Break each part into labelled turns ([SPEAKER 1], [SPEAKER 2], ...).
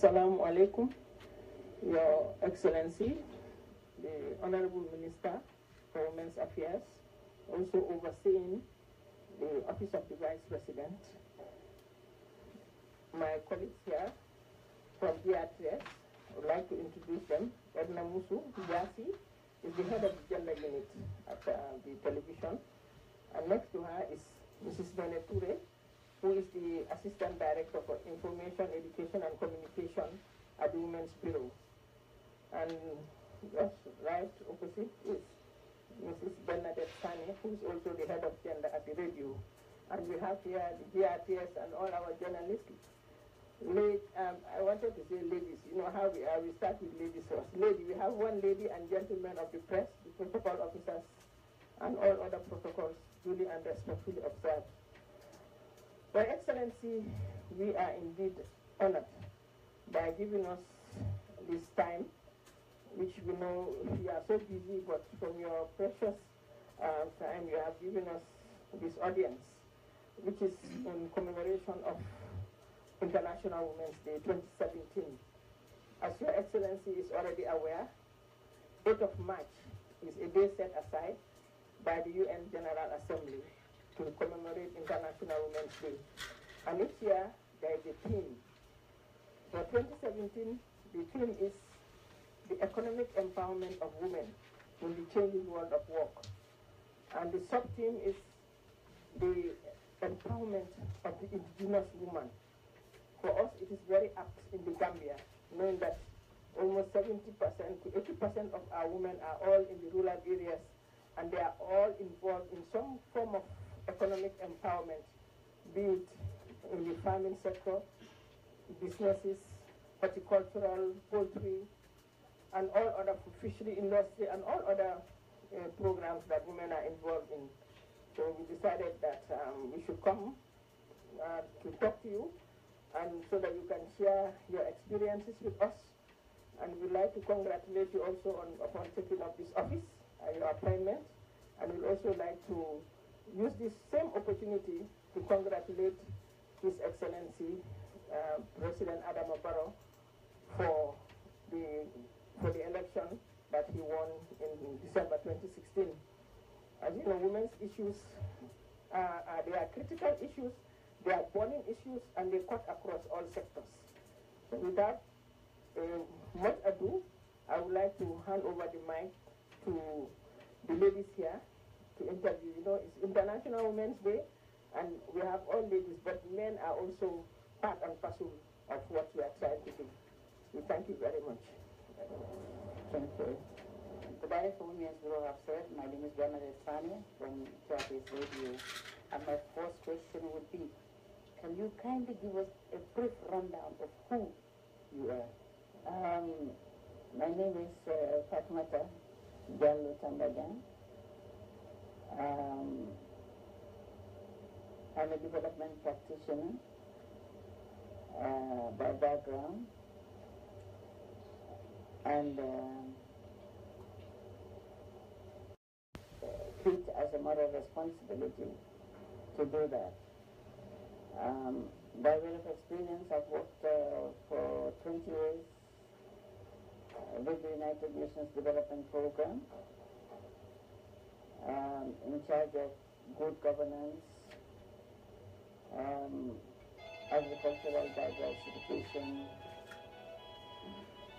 [SPEAKER 1] Assalamu alaikum, Your Excellency, the Honorable Minister for Women's Affairs, also overseeing the Office of the Vice President, my colleagues here from DRTS, I would like to introduce them. Edna Musu Jasi is the head of the gender unit at the television. And next to her is Mrs. Nene Toure, who is the Assistant Director for Information, Education and Communication at the Women's Bureau. And just right opposite is Mrs. Bernadette Sane, who is also the head of gender at the radio. And we have here the GRTS and all our journalists. I wanted to say ladies, you know how we are, we start with ladies first. Lady, we have one lady and gentlemen of the press, the protocol officers, and all other protocols duly and respectfully observed. Your Excellency, we are indeed honored by giving us this time, which we know we are so busy, but from your precious time you have given us this audience, which is in commemoration of International Women's Day 2017. As Your Excellency is already aware, 8th of March is a day set aside by the UN General Assembly to commemorate International Women's Day. And each year there is a theme. For 2017, the theme is the economic empowerment of women in the changing world of work. And the sub-theme is the empowerment of the indigenous woman. For us, it is very apt in the Gambia, knowing that almost 70% to 80% of our women are all in the rural areas, and they are all involved in some form of economic empowerment, be it in the farming sector, businesses, horticultural, poultry, and all other fishery industry, and all other programs that women are involved in. So we decided that we should come to talk to you, and so that you can share your experiences with us. And we'd like to congratulate you also upon taking up this office, your appointment. And we'd also like to use this same opportunity to congratulate His Excellency President Adama Barrow for the election that he won in December 2016. As you know, women's issues they are critical issues, they are burning issues, and they cut across all sectors. So without much ado, I would like to hand over the mic to the ladies here to interview. You know, it's International Women's Day, and we have all ladies, but men are also part and parcel of what we are trying to do. We thank you very much.
[SPEAKER 2] Thank you. The Director of Women's Bureau have said, my name is Bernadette Sane from Charters Radio, and my first question would be, can you kindly give us a brief rundown of who you are?
[SPEAKER 3] My name is Fatoumatta Jallow Tambajang. I'm a development practitioner by background, and feel as a moral responsibility to do that. By way of experience, I've worked for 20 years with the United Nations Development Program, in charge of good governance, agricultural diversification,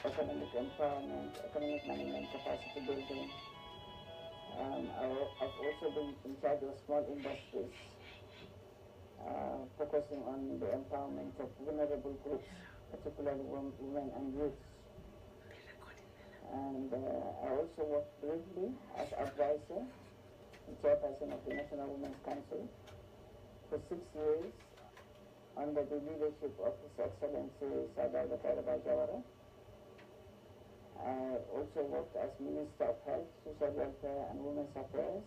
[SPEAKER 3] economic empowerment, economic management, capacity building. I've also been in charge of small industries, focusing on the empowerment of vulnerable groups, particularly women and youth. And I also worked briefly as advisor and chairperson of the National Women's Council for 6 years under the leadership of His Excellency Fatoumatta Jallow. I also worked as Minister of Health, Social Welfare and Women's Affairs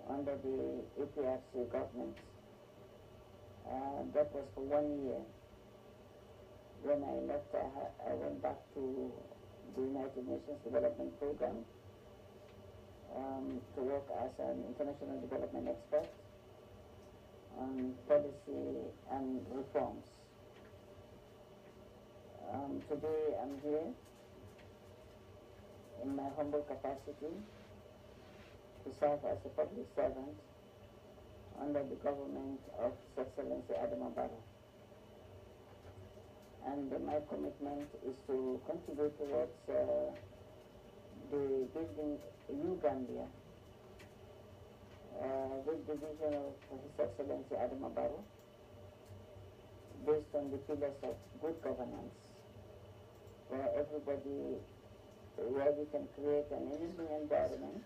[SPEAKER 3] under the APRC government. That was for 1 year. When I left, I went back to the United Nations Development Program to work as an international development expert on policy and reforms. Today I'm here in my humble capacity to serve as a public servant under the government of His Excellency Adama Barrow. And my commitment is to contribute towards the building a new Gambia with the vision of His Excellency Adama Barrow, based on the pillars of good governance, where we can create an enabling environment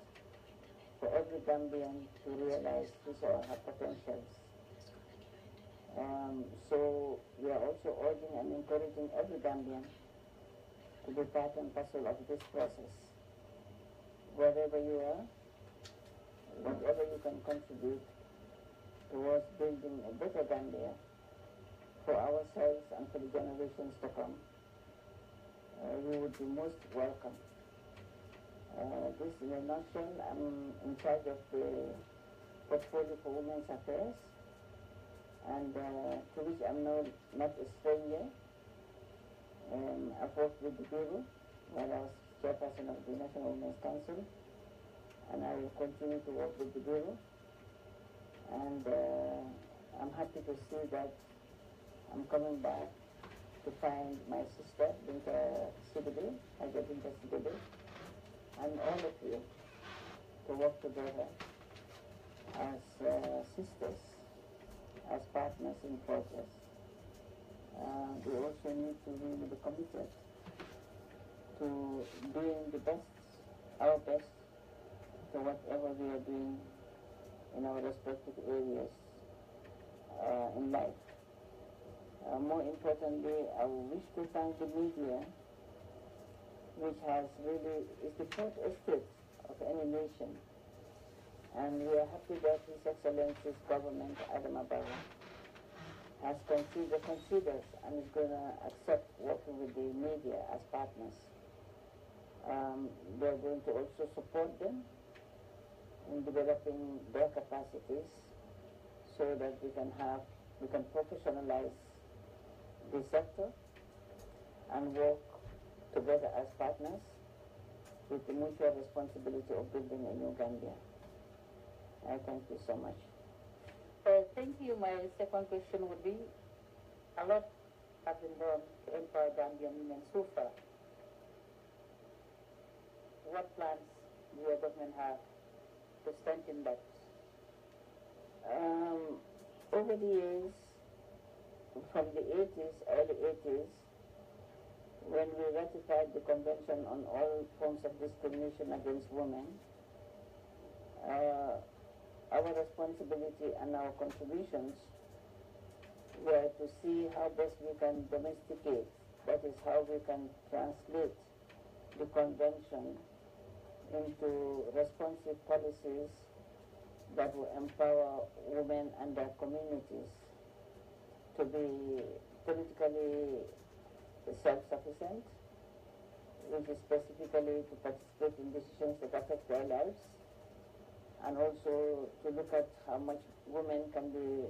[SPEAKER 3] for every Gambian to realize his or her potentials. So we are also urging and encouraging every Gambian to be part and parcel of this process. Wherever you are, whatever you can contribute towards building a better Gambia for ourselves and for the generations to come, you would be most welcome. This in a nutshell, I'm in charge of the portfolio for Women's Affairs, and to which I'm not a stranger. I've worked with the Bureau while I was chairperson of the National Women's Council, and I will continue to work with the Bureau. And I'm happy to see that I'm coming back to find my sister, Binta Sidibe, Haja Binta Sidibe, and all of you to work together as sisters, as partners in progress. We also need to really be committed to doing the best, our best, to whatever we are doing in our respective areas in life. More importantly, I wish to thank the media, which is the fourth estate of any nation. And we are happy that His Excellency's government, Adama Barrow, has considers and is going to accept working with the media as partners. They are going to also support them in developing their capacities so that we can professionalize the sector and work together as partners with the mutual responsibility of building a new Gambia. I thank you so much.
[SPEAKER 2] Thank you. My second question would be, a lot has been done to empower Gambian women so far. What plans do your government have to strengthen that?
[SPEAKER 3] Over the years, from the 80s, early 80s, when we ratified the Convention on All Forms of Discrimination Against Women, our responsibility and our contributions were to see how best we can domesticate, that is, how we can translate the Convention into responsive policies that will empower women and their communities to be politically self-sufficient, which is specifically to participate in decisions that affect their lives, and also to look at how much women can be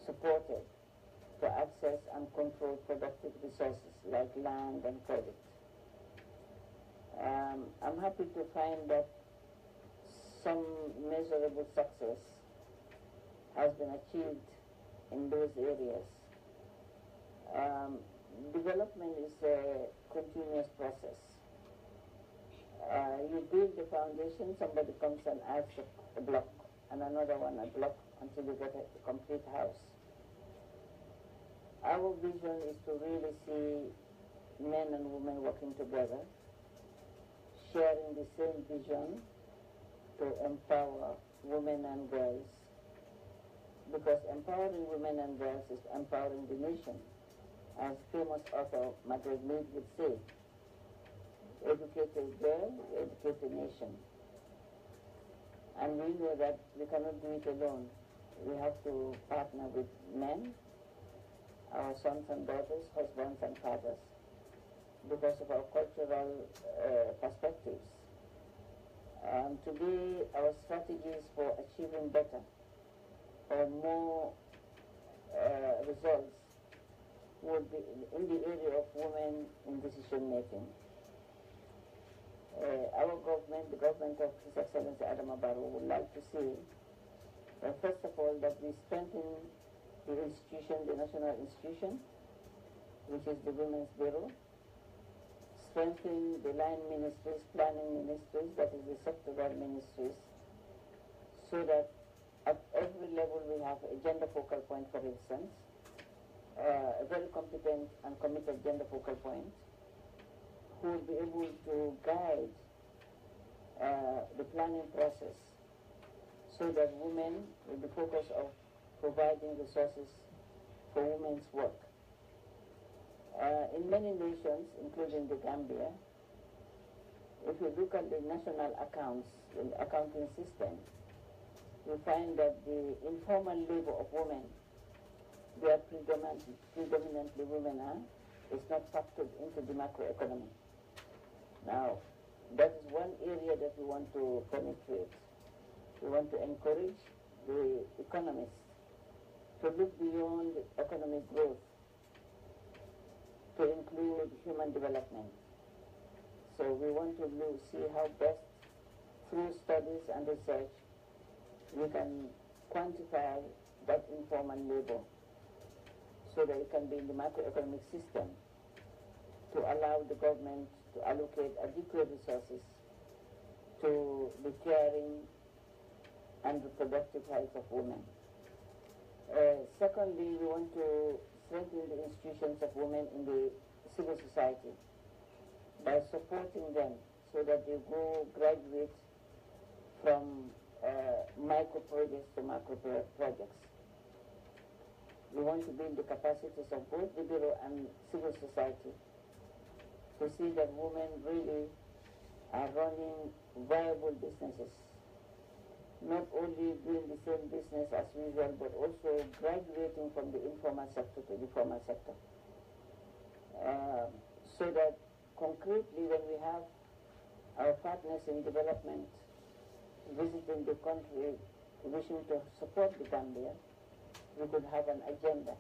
[SPEAKER 3] supported to access and control productive resources like land and credit. I'm happy to find that some measurable success has been achieved in those areas. Development is a continuous process. You build the foundation, somebody comes and adds a block, and another one a block, until you get a complete house. Our vision is to really see men and women working together, sharing the same vision to empower women and girls, because empowering women and girls is empowering the nation. As famous author Margaret Mead would say, educate a girl, educate a nation. And we know that we cannot do it alone. We have to partner with men, our sons and daughters, husbands and fathers, because of our cultural perspectives. Today, our strategies for achieving better or more results would be in the area of women in decision making. Our government, the government of His Excellency Adam Barrow, would like to see that first of all that we strengthen the institution, the national institution, which is the Women's Bureau, strengthen the line ministries, planning ministries, that is the sectoral ministries, so that at every level we have a gender focal point, for instance, a very competent and committed gender focal point, who will be able to guide the planning process so that women will be focused on providing resources for women's work. In many nations, including the Gambia, if you look at the national accounts, the accounting system, you find that the informal labor of women, where predominantly women are, is not factored into the macroeconomy. Now, that is one area that we want to penetrate. We want to encourage the economists to look beyond economic growth to include human development. So we want to see how best, through studies and research, we can quantify that informal labor so that it can be in the macroeconomic system to allow the government to allocate adequate resources to the caring and reproductive health of women. Secondly, we want to strengthen the institutions of women in the civil society by supporting them so that they graduate from micro projects to macro projects. We want to build the capacities of both the Bureau and civil society to see that women really are running viable businesses, not only doing the same business as usual, but also graduating from the informal sector to the formal sector. So that concretely when we have our partners in development visiting the country wishing to support the Gambia, we could have an agenda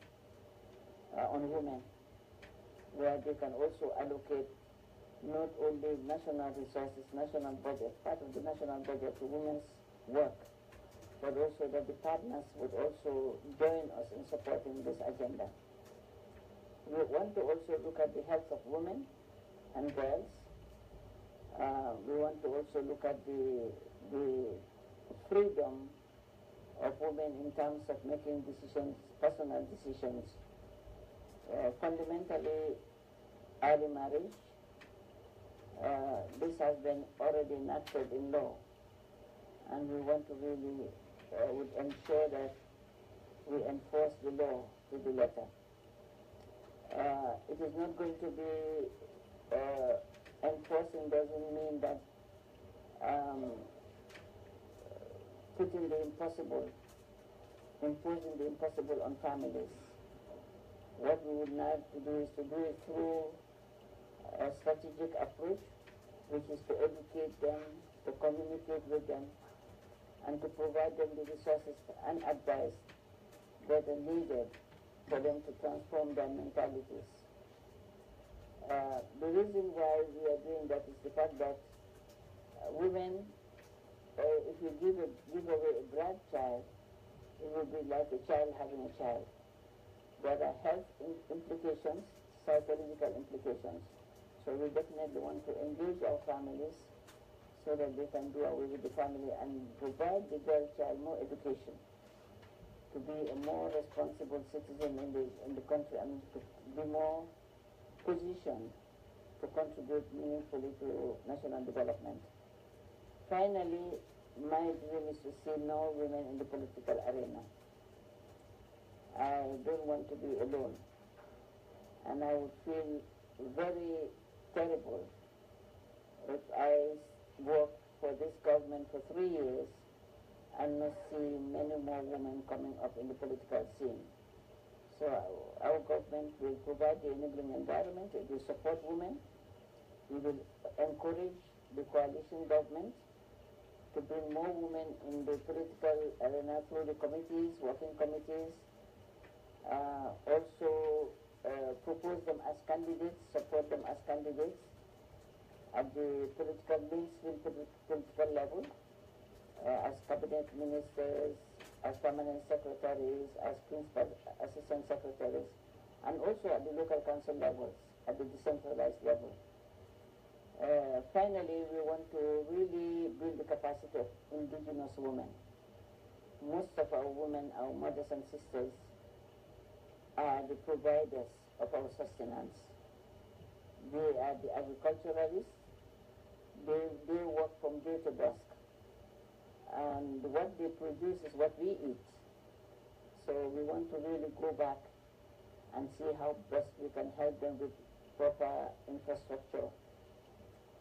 [SPEAKER 3] on women where they can also allocate not only national resources, national budget, part of the national budget to women's work, but also that the partners would also join us in supporting this agenda. We want to also look at the health of women and girls. We want to also look at the freedom of women in terms of making decisions, personal decisions. Fundamentally, early marriage, this has been already enacted in law, and we want to really would ensure that we enforce the law to the letter. It is not going to be enforcing doesn't mean that putting the impossible, imposing the impossible on families. What we would like to do is to do it through a strategic approach, which is to educate them, to communicate with them, and to provide them the resources and advice that are needed for them to transform their mentalities. The reason why we are doing that is the fact that women, if you give away a grandchild, it will be like a child having a child. There are health implications, psychological implications. So we definitely want to engage our families so that they can do away with the family and provide the girl child more education to be a more responsible citizen in the country and to be more positioned to contribute meaningfully to national development. Finally, my dream is to see more women in the political arena. I don't want to be alone, and I would feel very terrible if I work for this government for 3 years and not see many more women coming up in the political scene. So our government will provide the enabling environment, it will support women, we will encourage the coalition government to bring more women in the political arena through the committees, working committees, also propose them as candidates, support them as candidates at the mainstream political level, as cabinet ministers, as permanent secretaries, as principal assistant secretaries, and also at the local council levels, at the decentralized level. Finally, we want to really build the capacity of indigenous women. Most of our women, our mothers and sisters, are the providers of our sustenance. They are the agriculturalists. They work from day to dusk. And what they produce is what we eat. So we want to really go back and see how best we can help them with proper infrastructure,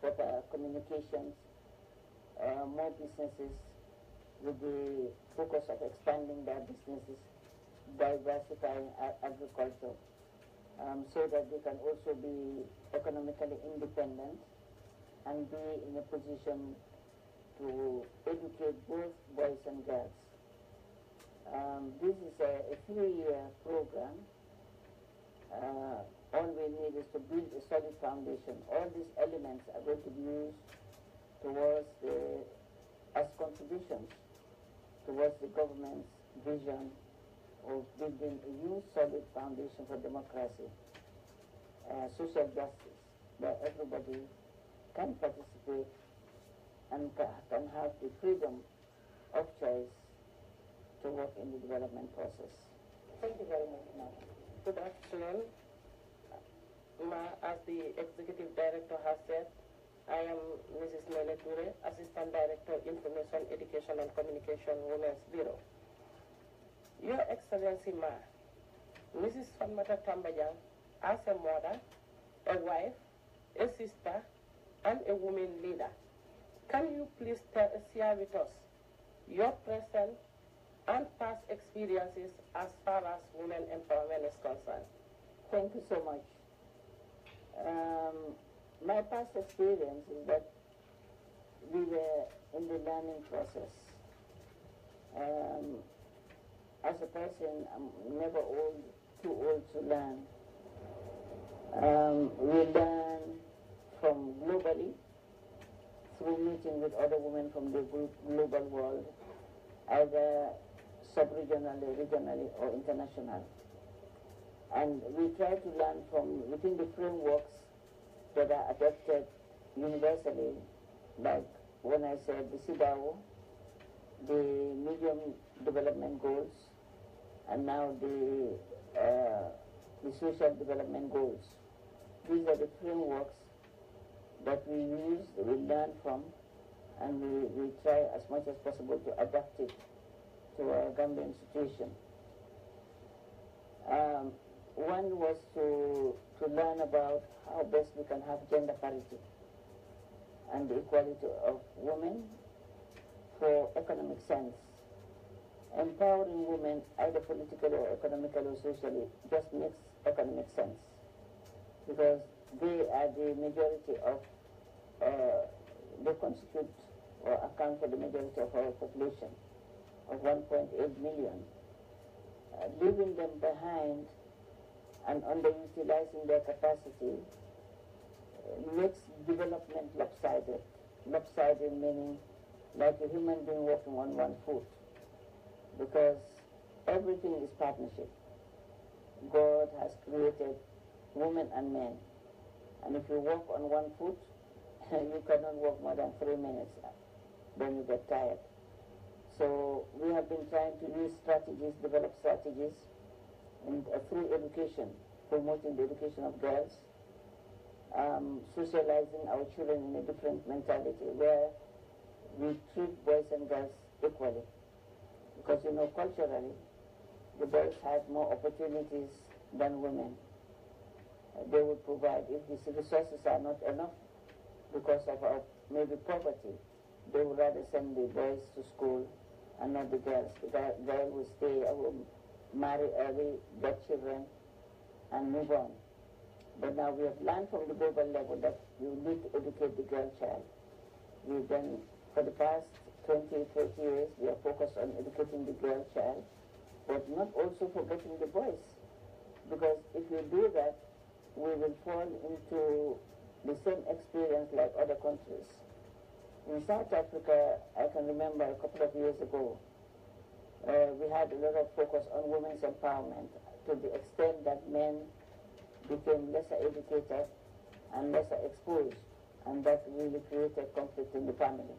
[SPEAKER 3] proper communications, more businesses, with the focus of expanding their businesses, diversifying agriculture, so that they can also be economically independent and be in a position to educate both boys and girls. This is a 3-year program. All we need is to build a solid foundation. All these elements are going to be used towards as contributions towards the government's vision of building a new solid foundation for democracy, social justice, where everybody can participate and can have the freedom of choice to work in the development process.
[SPEAKER 1] Thank you very much, ma'am. Good afternoon. As the Executive Director has said, I am Mrs. Nene Ture, Assistant Director, Information, Education and Communication, Women's Bureau. Your Excellency, Mrs. Fatoumatta Tambajang, as a mother, a wife, a sister, and a woman leader, can you please share with us your present and past experiences as far as women empowerment is concerned?
[SPEAKER 3] Thank you so much. My past experience is that we were in the learning process. As a person, I'm never too old to learn. We learn from globally through meeting with other women from the global world, either sub-regionally, regionally, or internationally. And we try to learn from within the frameworks that are adopted universally, like when I said the CEDAW, the Medium Development Goals, and now the Social Development Goals. These are the frameworks that we use, we learn from, and we try as much as possible to adapt it to our Gambian situation. One was to learn about how best we can have gender parity and the equality of women for economic sense. Empowering women, either politically or economically or socially, just makes economic sense because they are the majority of, they constitute or account for the majority of our population of 1.8 million. Leaving them behind and underutilizing their capacity makes development lopsided. Lopsided meaning like a human being walking on one foot, because everything is partnership. God has created women and men, and if you walk on one foot, you cannot walk more than 3 minutes, then you get tired. So we have been trying to use strategies, develop strategies through education, promoting the education of girls, socializing our children in a different mentality where we treat boys and girls equally. Because, you know, culturally, the boys had more opportunities than women. They would provide, if the resources are not enough because of our maybe poverty, they would rather send the boys to school and not the girls. The girl will stay at home, marry early, get children, and move on. But now we have learned from the global level that you need to educate the girl child. We've done, for the past 20, 30 years, we are focused on educating the girl child, but not also forgetting the boys. Because if we do that, we will fall into the same experience like other countries. In South Africa, I can remember a couple of years ago, we had a lot of focus on women's empowerment to the extent that men became lesser educated and lesser exposed, and that really created conflict in the family.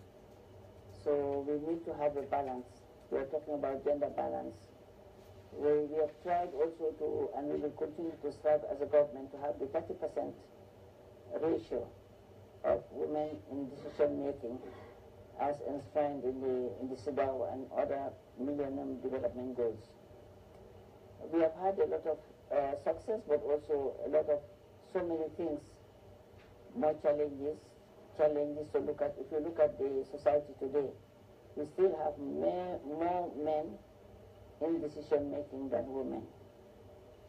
[SPEAKER 3] So we need to have a balance. We are talking about gender balance. We have tried also to, and we will continue to strive as a government to have the 30% ratio of women in decision making as enshrined in the CEDAW and other Millennium Development Goals. We have had a lot of success, but also a lot of so many things, more challenges to look at. If you look at the society today, we still have more men in decision making than women.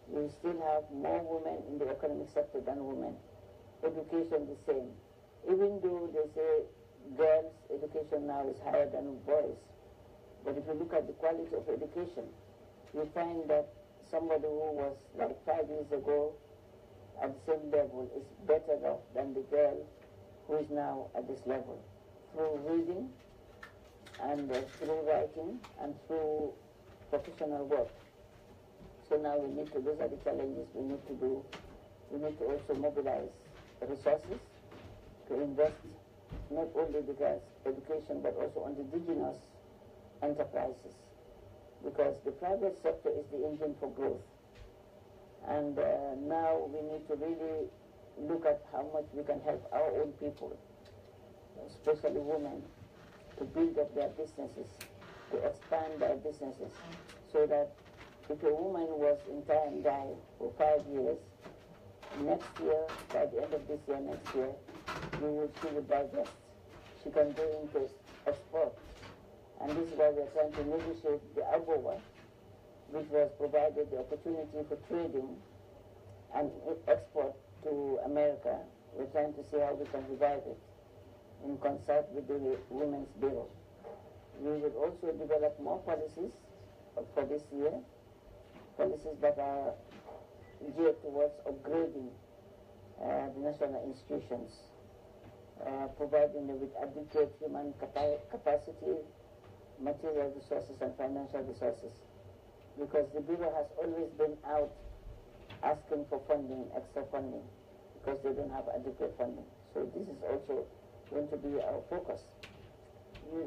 [SPEAKER 3] We still have more women in the economic sector than women. Education the same. Even though they say girls' education now is higher than boys, but if you look at the quality of education, you find that somebody who was like 5 years ago at the same level is better off than the girl who is now at this level, through reading and through writing and through professional work. So now we need to, those are the challenges we need to do. We need to also mobilize resources to invest not only the girls' education but also on the indigenous enterprises, because the private sector is the engine for growth. And now we need to really look at how much we can help our own people, especially women, to build up their businesses, to expand their businesses, so that if a woman was in time die for 5 years, next year, by the end of this year, next year, she will digest. She can go into export. And this is why we are trying to negotiate the AGOA, which was provided the opportunity for trading and export to America. We're trying to see how we can revive it in concert with the Women's Bureau. We will also develop more policies for this year, policies that are geared towards upgrading the national institutions, providing them with adequate human capacity, material resources and financial resources. Because the Bureau has always been out asking for funding, extra funding, because they don't have adequate funding. So this is also going to be our focus.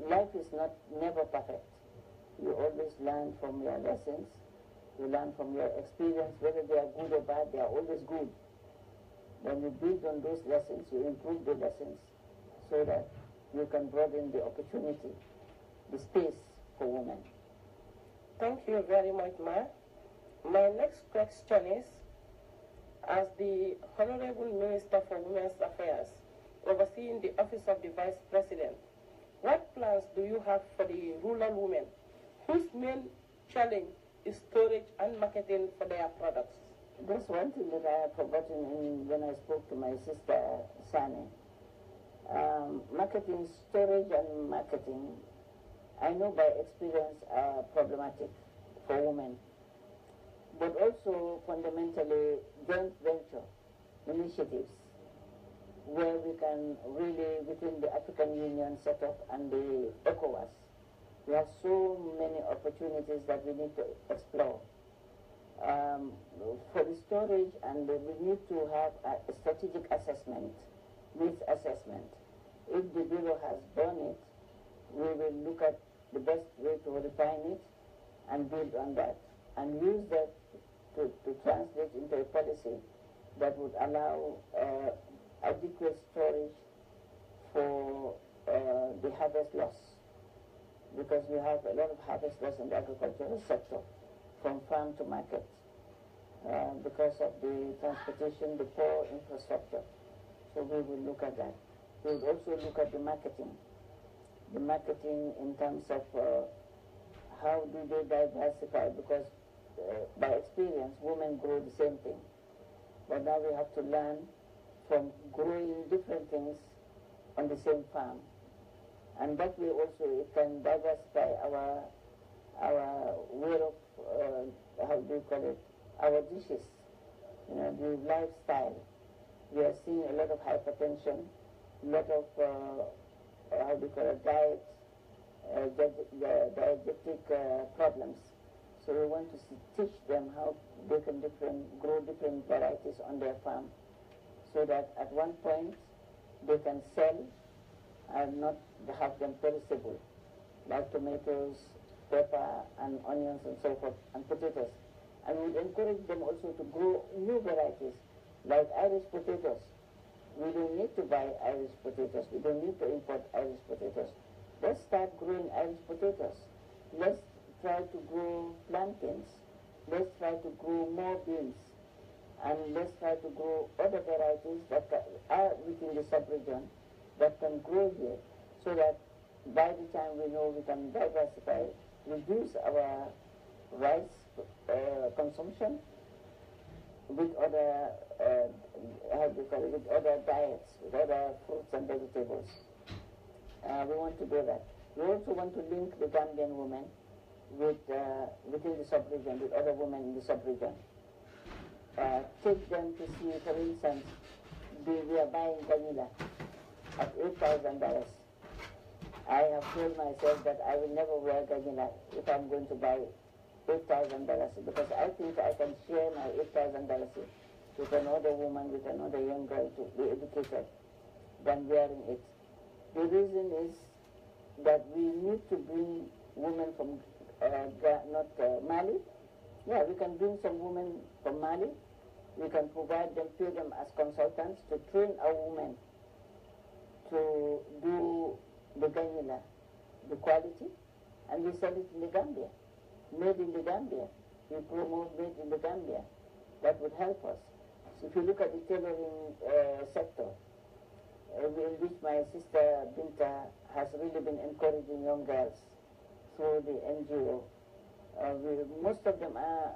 [SPEAKER 3] Life is never perfect. You always learn from your lessons. You learn from your experience, whether they are good or bad, they are always good. When you build on those lessons, you improve the lessons so that you can broaden the opportunity, the space for women.
[SPEAKER 1] Thank you very much, Ma. My next question is, as the Honorable Minister for Women's Affairs, overseeing the Office of the Vice President, what plans do you have for the rural women whose main challenge is storage and marketing for their products?
[SPEAKER 3] There's one thing that I have forgotten when I spoke to my sister, Sani. Marketing, storage and marketing, I know by experience are problematic for women, but also fundamentally joint venture initiatives where we can really, within the African Union setup and the ECOWAS, we have so many opportunities that we need to explore. For the storage, and we need to have a strategic assessment, needs assessment. If the Bureau has done it, we will look at the best way to refine it and build on that, and use that to translate into a policy that would allow adequate storage for the harvest loss, because we have a lot of harvest loss in the agricultural sector from farm to market because of the transportation, the poor infrastructure. So we will look at that. We will also look at the marketing in terms of how do they diversify, because by experience women grow the same thing, but now we have to learn from growing different things on the same farm, and that way also it can diversify our way of how do you call it, our dishes, the lifestyle. We are seeing a lot of hypertension, a lot of, how do you call it, diegetic problems. So we want to teach them how they can grow different varieties on their farm, so that at one point they can sell and not have them perishable, like tomatoes, pepper, and onions, and so forth, and potatoes. And we would encourage them also to grow new varieties, like Irish potatoes. We don't need to buy Irish potatoes. We don't need to import Irish potatoes. Let's start growing Irish potatoes. Let's try to grow plantains. Let's try to grow more beans. And let's try to grow other varieties that are within the sub-region that can grow here, so that by the time we know we can diversify, reduce our rice consumption with other, with other diets, with other fruits and vegetables. We want to do that. We also want to link the Gambian women with within the sub-region, with other women in the sub-region. Take them to see, for instance, we are buying vanilla at $8,000. I have told myself that I will never wear vanilla if I'm going to buy $8,000, because I think I can share my $8,000 with another woman, with another young girl to be educated than wearing it. The reason is that we need to bring women from Mali. Yeah, we can bring some women from Mali. We can provide them, pay them as consultants to train our women to do the vanilla, the quality, and we sell it in the Gambia. Made in the Gambia. We promote made in the Gambia. That would help us. So if you look at the tailoring sector, in which my sister Binta has really been encouraging young girls through the NGO, most of them are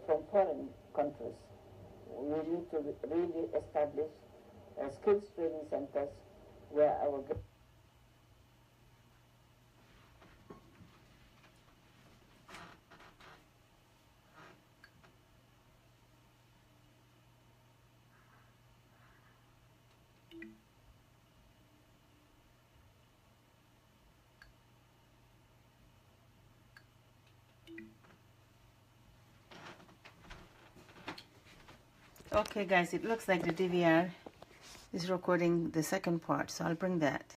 [SPEAKER 3] from foreign countries. We need to really establish skills training centers where our
[SPEAKER 4] Okay guys, it looks like the DVR is recording the second part, so I'll bring that.